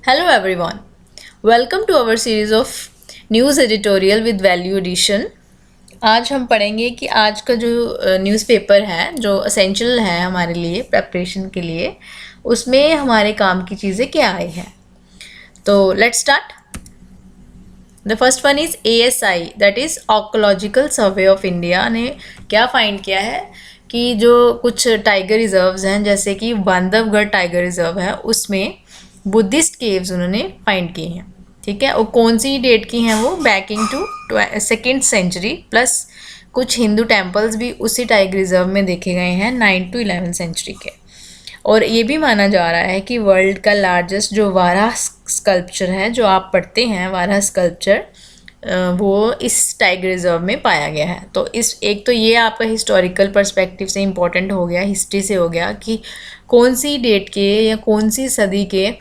Hello everyone. Welcome to our series of news editorial with value addition. आज हम पढ़ेंगे कि आज का जो न्यूज़पेपर है जो असेंशियल है हमारे लिए प्रेपरेशन के लिए उसमें हमारे काम की चीज़ें क्या आई हैं. तो let's start. The first one is ASI that is archaeological survey of India ने क्या फाइंड किया है कि जो कुछ टाइगर रिजर्व्स हैं जैसे कि बांधवगढ़ टाइगर रिजर्व है उसमें बुद्धिस्ट केव्स उन्होंने फाइंड किए हैं. ठीक है, और कौन सी डेट की हैं वो backing to second century plus कुछ हिंदू टेम्पल्स भी उसी टाइगर रिजर्व में देखे गए हैं 9 to 11 सेंचुरी के. और ये भी माना जा रहा है कि वर्ल्ड का लार्जेस्ट जो वाराह स्कल्पचर है जो आप पढ़ते हैं वाराह स्कल्पचर वो इस टाइगर रिजर्व में पाया गया है. तो इस एक तो ये आपका हिस्टोरिकल पर्सपेक्टिव से इम्पोर्टेंट हो गया, हिस्ट्री से हो गया कि कौन सी डेट के या कौन सी सदी के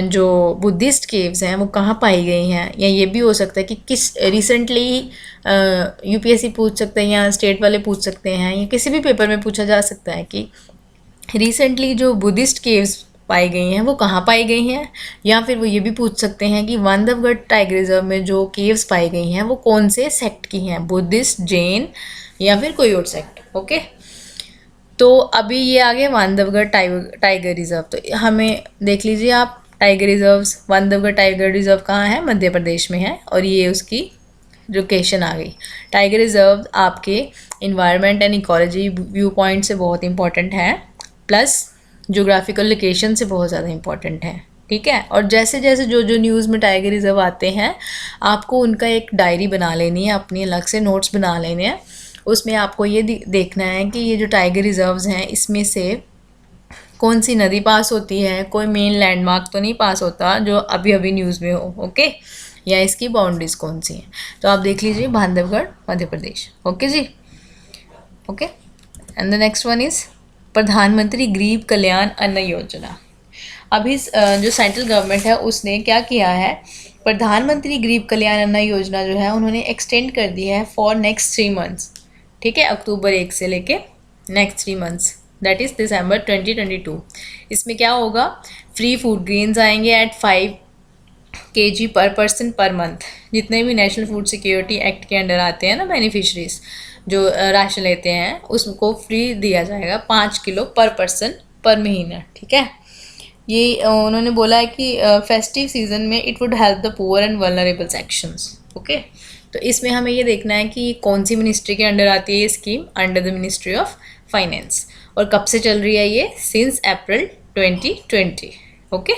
जो बुद्धिस्ट केव्स हैं वो कहाँ पाई गई हैं. या ये भी हो सकता है कि किस रिसेंटली UPSC पूछ सकते हैं या स्टेट वाले पूछ सकते हैं या किसी भी पेपर में पूछा जा सकता है कि रिसेंटली जो बुद्धिस्ट केव्स पाई गई हैं वो कहाँ पाई गई हैं. या फिर वो ये भी पूछ सकते हैं कि बांधवगढ़ टाइगर रिजर्व में जो केव्स पाई गई हैं वो कौन से सेक्ट की हैं, बुद्धिस्ट, जैन या फिर कोई और सेक्ट. ओके, तो अभी ये आ गया बांधवगढ़ टाइगर रिजर्व. तो हमें देख लीजिए आप tiger reserves. Bandhavgarh tiger reserve कहाँ है? मध्य प्रदेश में है. और ये उसकी लोकेशन आ गई. टाइगर रिजर्व आपके environment and ecology view point से बहुत इंपॉर्टेंट है प्लस जोग्राफिकल लोकेशन से बहुत ज़्यादा इंपॉर्टेंट है. ठीक है, और जैसे जैसे जो जो न्यूज़ में टाइगर रिजर्व आते हैं आपको उनका एक डायरी बना लेनी है, अपनी अलग से नोट्स बना लेने हैं. उसमें आपको ये देखना है कि ये जो टाइगर रिजर्व्स हैं इसमें से कौन सी नदी पास होती है, कोई मेन लैंडमार्क तो नहीं पास होता जो अभी अभी न्यूज़ में हो. ओके, या इसकी बाउंड्रीज कौन सी हैं. तो आप देख लीजिए बांधवगढ़ मध्य प्रदेश. ओके जी. Okay, and the next one is Pradhanmantri Garib कल्याण अन्न योजना. अभी जो सेंट्रल गवर्नमेंट है उसने क्या किया है, प्रधानमंत्री गरीब कल्याण अन्न योजना जो है उन्होंने एक्सटेंड कर दी है फॉर नेक्स्ट 3 मंथ्स. ठीक है, अक्टूबर 1 से लेके नेक्स्ट 3 मंथ्स दैट इज़ दिसंबर 2022. इसमें क्या होगा, फ्री फूड ग्रेन्स आएंगे एट 5 kg पर पर्सन पर मंथ. जितने भी नेशनल फूड सिक्योरिटी एक्ट के अंडर आते हैं ना बेनिफिशरीज जो राशन लेते हैं उसको फ्री दिया जाएगा 5 किलो पर पर्सन पर महीना. ठीक है, ये उन्होंने बोला है कि फेस्टिव सीजन में it would help the poor and vulnerable sections. Okay, तो इसमें हमें ये देखना है कि कौन सी मिनिस्ट्री के अंडर आती है ये scheme, under the ministry of finance. और कब से चल रही है ये, सिंस अप्रैल 2020. ओके,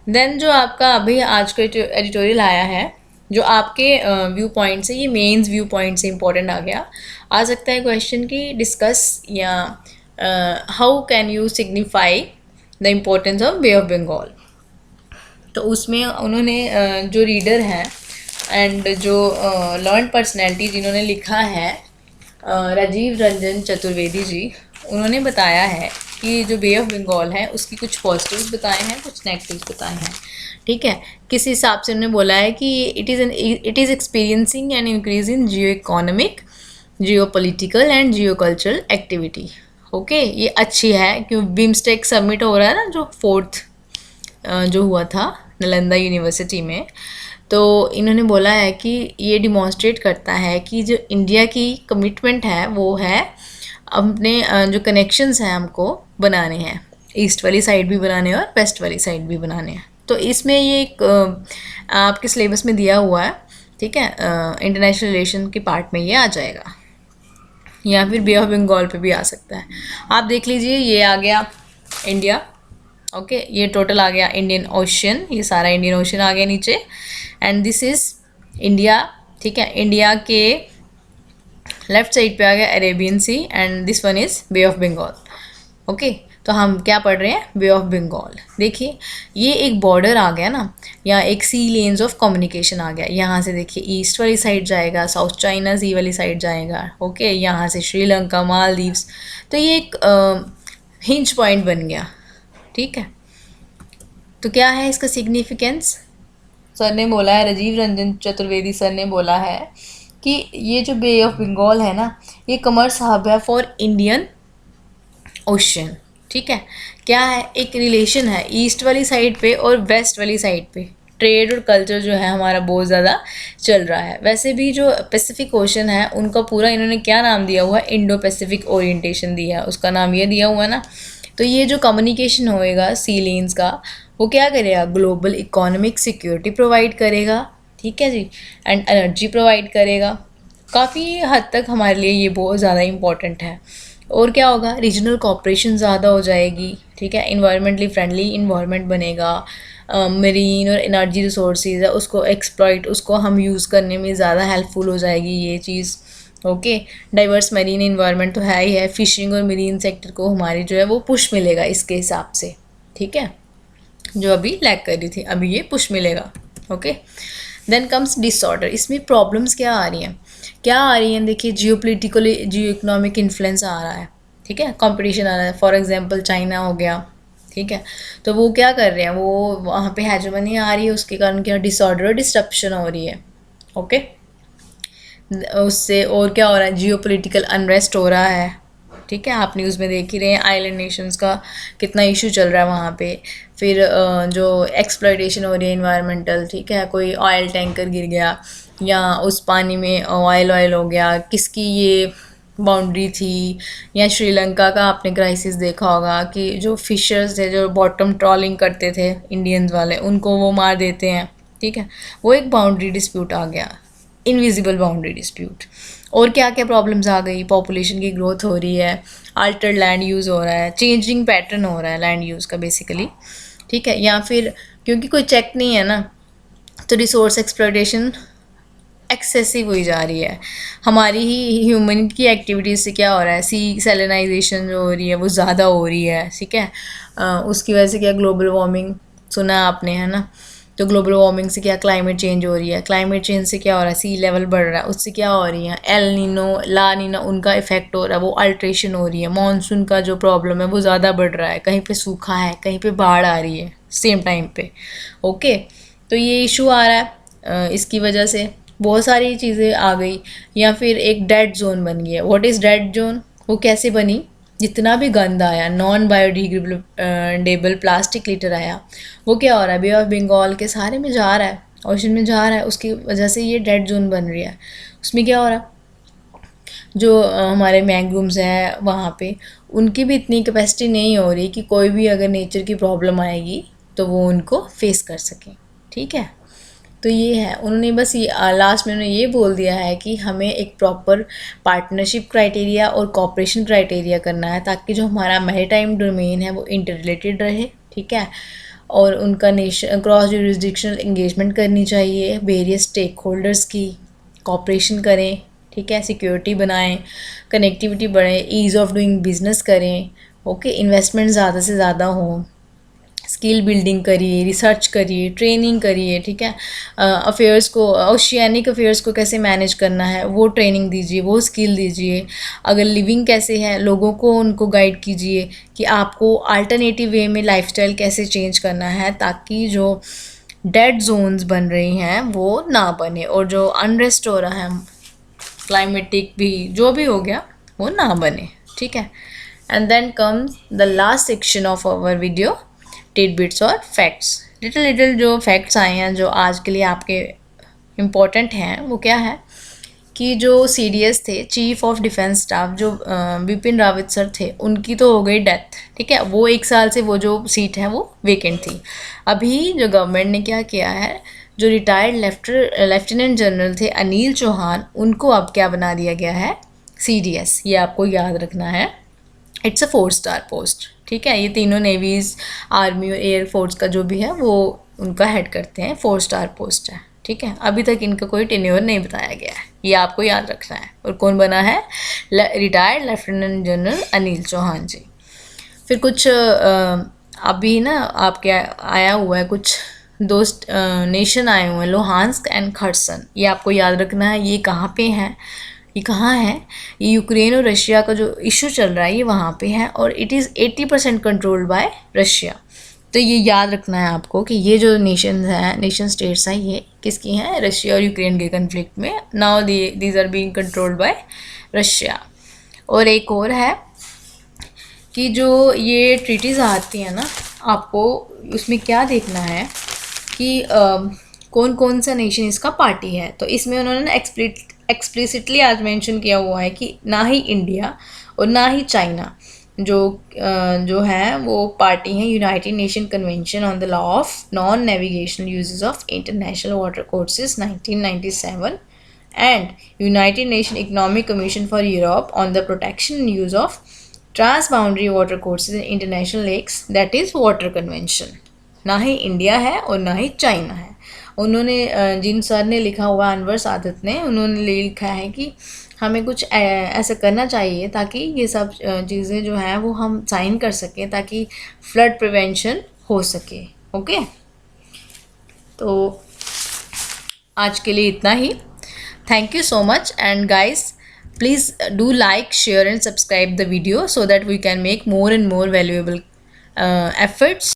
देन जो आपका अभी आज का एडिटोरियल आया है जो आपके व्यू पॉइंट से, ये मेंस व्यू पॉइंट से इम्पोर्टेंट आ सकता है क्वेश्चन की डिस्कस या how can you signify the importance of Bay of Bengal. तो उसमें उन्होंने जो रीडर हैं एंड जो लर्न पर्सनैलिटी जिन्होंने लिखा है राजीव रंजन चतुर्वेदी जी, उन्होंने बताया है कि जो बे ऑफ बंगाल है उसकी कुछ पॉजिटिव्स बताए हैं, कुछ नेगेटिव्स बताए हैं. ठीक है, किस हिसाब से उन्होंने बोला है कि it is experiencing an increase in Jio economic, geo political and Jio cultural activity. Okay, ये अच्छी है क्योंकि बिम्स्टेक समिट हो रहा है ना जो 4th जो हुआ था नालंदा यूनिवर्सिटी में. तो इन्होंने बोला है कि ये डिमॉन्स्ट्रेट करता है कि जो इंडिया की कमिटमेंट है वो है अपने जो कनेक्शंस हैं हमको बनाने हैं, ईस्ट वाली साइड भी बनाने हैं और वेस्ट वाली साइड भी बनाने हैं. तो इसमें ये एक आपके सिलेबस में दिया हुआ है. ठीक है, इंटरनेशनल रिलेशन के पार्ट में ये आ जाएगा या फिर बे ऑफ बंगाल पे भी आ सकता है. आप देख लीजिए ये आ गया इंडिया. ओके, ये टोटल आ गया इंडियन ओशन, ये सारा इंडियन ओशन आ गया नीचे एंड दिस इज़ इंडिया. ठीक है, इंडिया के लेफ्ट साइड पे आ गया Arabian Sea and this one is Bay of Bengal. Okay, तो हम क्या पढ़ रहे हैं, बे ऑफ बंगाल. देखिए ये एक बॉर्डर आ गया ना, या एक सी लेन्स ऑफ कम्युनिकेशन आ गया. यहाँ से देखिए ईस्ट वाली साइड जाएगा, साउथ चाइना सी वाली साइड जाएगा. ओके, यहाँ से श्रीलंका, मालदीव्स. तो ये एक हिंज पॉइंट बन गया. ठीक है, तो क्या है इसका सिग्निफिकेंस, सर ने बोला है, राजीव रंजन चतुर्वेदी सर ने बोला है कि ये जो बे ऑफ बंगाल है ना ये कमर्स हब है फॉर इंडियन ओशन. ठीक है, क्या है, एक रिलेशन है ईस्ट वाली साइड पे और वेस्ट वाली साइड पे। ट्रेड और कल्चर जो है हमारा बहुत ज़्यादा चल रहा है। वैसे भी जो पैसिफिक ओशन है उनका पूरा इन्होंने क्या नाम दिया हुआ है, इंडो पैसिफिक ओरिएंटेशन दिया है, उसका नाम ये दिया हुआ है ना। तो ये जो कम्युनिकेशन होएगा सी लेन्स का, वो क्या करेगा, ग्लोबल इकोनॉमिक सिक्योरिटी प्रोवाइड करेगा, ठीक है जी, एंड एनर्जी प्रोवाइड करेगा। काफ़ी हद तक हमारे लिए ये बहुत ज़्यादा इम्पॉर्टेंट है। और क्या होगा, रीजनल कॉपरेशन ज़्यादा हो जाएगी, ठीक है, इन्वायरमेंटली फ्रेंडली इन्वायरमेंट बनेगा। मरीन और एनर्जी रिसोर्सेज है उसको एक्सप्लॉइट, उसको हम यूज़ करने में ज़्यादा हेल्पफुल हो जाएगी ये चीज़। ओके, डाइवर्स मरीन इन्वायरमेंट तो है ही है, फिशिंग और मरीन सेक्टर को हमारी जो है वो पुश मिलेगा इसके हिसाब से, ठीक है, जो अभी लैग कर रही थी अभी ये पुश मिलेगा। Okay, then comes disorder. इसमें प्रॉब्लम्स क्या आ रही हैं, क्या आ रही हैं, देखिए जियोपॉलिटिकली जियो इकोनॉमिक इन्फ्लुएंस आ रहा है, ठीक है, कंपटीशन आ रहा है। फॉर एग्जांपल चाइना हो गया, ठीक है, तो वो क्या कर रहे हैं, वो वहाँ पे हेजेमनी आ रही है, उसके कारण क्या डिसऑर्डर डिस्ट्रप्शन हो रही है। ओके, उससे और क्या हो रहा है, जियोपॉलिटिकल अनरेस्ट हो रहा है, ठीक है, आप न्यूज़ में देख ही रहे हैं आइलैंड नेशंस का कितना इशू चल रहा है वहाँ पे। फिर जो एक्सप्लॉयटेशन हो रही है इन्वायरमेंटल, ठीक है, कोई ऑयल टैंकर गिर गया या उस पानी में ऑयल हो गया, किसकी ये बाउंड्री थी। या श्रीलंका का आपने क्राइसिस देखा होगा कि जो फिशर्स थे जो बॉटम ट्रॉलिंग करते थे इंडियंस वाले, उनको वो मार देते हैं, ठीक है, वो एक बाउंड्री डिस्प्यूट आ गया, इनविजिबल बाउंड्री डिस्प्यूट। और क्या क्या प्रॉब्लम्स आ गई, पॉपुलेशन की ग्रोथ हो रही है, अल्टर्ड लैंड यूज़ हो रहा है, चेंजिंग पैटर्न हो रहा है लैंड यूज़ का बेसिकली, ठीक है, या फिर क्योंकि कोई चेक नहीं है ना, तो रिसोर्स एक्सप्लॉयटेशन एक्सेसिव हुई जा रही है। हमारी ही ह्यूमन की एक्टिविटीज़ से क्या हो रहा है, सी सेलेनाइजेशन जो हो रही है वो ज़्यादा हो रही है, ठीक है, उसकी वजह से क्या ग्लोबल वार्मिंग सुना आपने, है ना। तो ग्लोबल वार्मिंग से क्या क्लाइमेट चेंज हो रही है, क्लाइमेट चेंज से क्या हो रहा है, सी लेवल बढ़ रहा है, उससे क्या हो रही है, एल नीनो ला नीनो उनका इफेक्ट हो रहा है, वो अल्ट्रेशन हो रही है, मानसून का जो प्रॉब्लम है वो ज़्यादा बढ़ रहा है, कहीं पे सूखा है कहीं पे बाढ़ आ रही है सेम टाइम पे। ओके, तो ये इशू आ रहा है, इसकी वजह से बहुत सारी चीज़ें आ गई। या फिर एक डेड जोन बन गया। व्हाट इज़ डेड जोन, वो कैसे बनी, जितना भी गंद आया, नॉन बायोडिग्रेडेबल प्लास्टिक लिटर आया, वो क्या हो रहा है, बे ऑफ बंगाल के सारे में जा रहा है, ओशन में जा रहा है, उसकी वजह से ये डेड जोन बन रही है। उसमें क्या हो रहा है, जो हमारे मैंग्रोव्स हैं वहाँ पे, उनकी भी इतनी कैपेसिटी नहीं हो रही कि कोई भी अगर नेचर की प्रॉब्लम आएगी तो वो उनको फेस कर सकें, ठीक है। तो ये है, उन्होंने बस ये लास्ट में उन्होंने ये बोल दिया है कि हमें एक प्रॉपर पार्टनरशिप क्राइटेरिया और कॉपरेशन क्राइटेरिया करना है, ताकि जो हमारा मैरीटाइम डोमेन है वो इंटर रिलेटेड रहे, ठीक है, और उनका नेशन क्रॉस जुरिस्डिक्शनल एंगेजमेंट करनी चाहिए, वेरियस स्टेक होल्डर्स की कॉपरेशन करें, ठीक है, सिक्योरिटी बनाएं, कनेक्टिविटी बढ़े, ईज़ ऑफ डूइंग बिजनेस करें, ओके, इन्वेस्टमेंट ज़्यादा से ज़्यादा हो, स्किल बिल्डिंग करिए, रिसर्च करिए, ट्रेनिंग करिए, ठीक है, अफेयर्स को, ओशियानिक अफेयर्स को कैसे मैनेज करना है वो ट्रेनिंग दीजिए, वो स्किल दीजिए। अगर लिविंग कैसे है, लोगों को उनको गाइड कीजिए कि आपको अल्टरनेटिव वे में लाइफस्टाइल कैसे चेंज करना है, ताकि जो डेड जोन्स बन रही हैं वो ना बने, और जो अनरेस्ट हो रहा है क्लाइमेटिक भी जो भी हो गया वो ना बने, ठीक है। And then comes the last section of our video, tidbits और फैक्ट्स। लिटिल लिटिल जो फैक्ट्स आए हैं जो आज के लिए आपके इम्पोर्टेंट हैं, वो क्या है कि जो CDS थे, चीफ ऑफ डिफेंस स्टाफ, जो बिपिन रावत सर थे, उनकी तो हो गई डेथ, ठीक है, वो 1 साल से वो जो सीट है वो वेकेंट थी। अभी जो गवर्नमेंट ने क्या किया है, जो रिटायर्ड लेफ्टिनेंट जनरल थे अनिल चौहान, उनको अब क्या बना दिया गया है, CDS। ये आपको याद रखना है, इट्स अ 4 स्टार पोस्ट, ठीक है। ये तीनों नेवीज़, आर्मी और एयरफोर्स का जो भी है वो उनका हेड करते हैं, 4 स्टार पोस्ट है, ठीक है। अभी तक इनका कोई टेन्योर नहीं बताया गया है, ये आपको याद रखना है। और कौन बना है, retired lieutenant general Anil Chauhan ji. फिर कुछ अभी ना आपके आया हुआ है, कुछ दोस्त नेशन आए हुए हैं, लुहांस्क एंड खर्सन, ये आपको याद रखना है। ये कहाँ पे हैं, ये कहाँ है, ये यूक्रेन और रशिया का जो इशू चल रहा है ये वहाँ पे है, और it is 80% controlled by Russia. तो ये याद रखना है आपको कि ये जो नेशन स्टेट्स हैं ये किसकी हैं, रशिया और यूक्रेन के कन्फ्लिक्ट में। Now these are being controlled by Russia. और एक और है कि जो ये ट्रीटीज़ आती हैं ना, आपको उसमें क्या देखना है कि कौन कौन सा नेशन इसका पार्टी है। तो इसमें उन्होंने एक्सप्लिसिटली आज मेंशन किया हुआ है कि ना ही इंडिया और ना ही चाइना जो है वो पार्टी हैं United nation convention on the law of non navigational uses of international water courses 1997 and United Nations Economic Commission for Europe on the protection and use of transboundary water courses in international lakes, that is water convention। ना ही India है और ना ही China है। उन्होंने जिन sir ने लिखा हुआ, अनवर सादत ने, उन्होंने लिखा है कि हमें कुछ ऐसा करना चाहिए ताकि ये सब चीज़ें जो हैं वो हम साइन कर सकें ताकि फ्लड प्रिवेंशन हो सके। ओके, तो आज के लिए इतना ही। Thank you so much, and guys, please do like, share and subscribe the video so that we can make more and more valuable efforts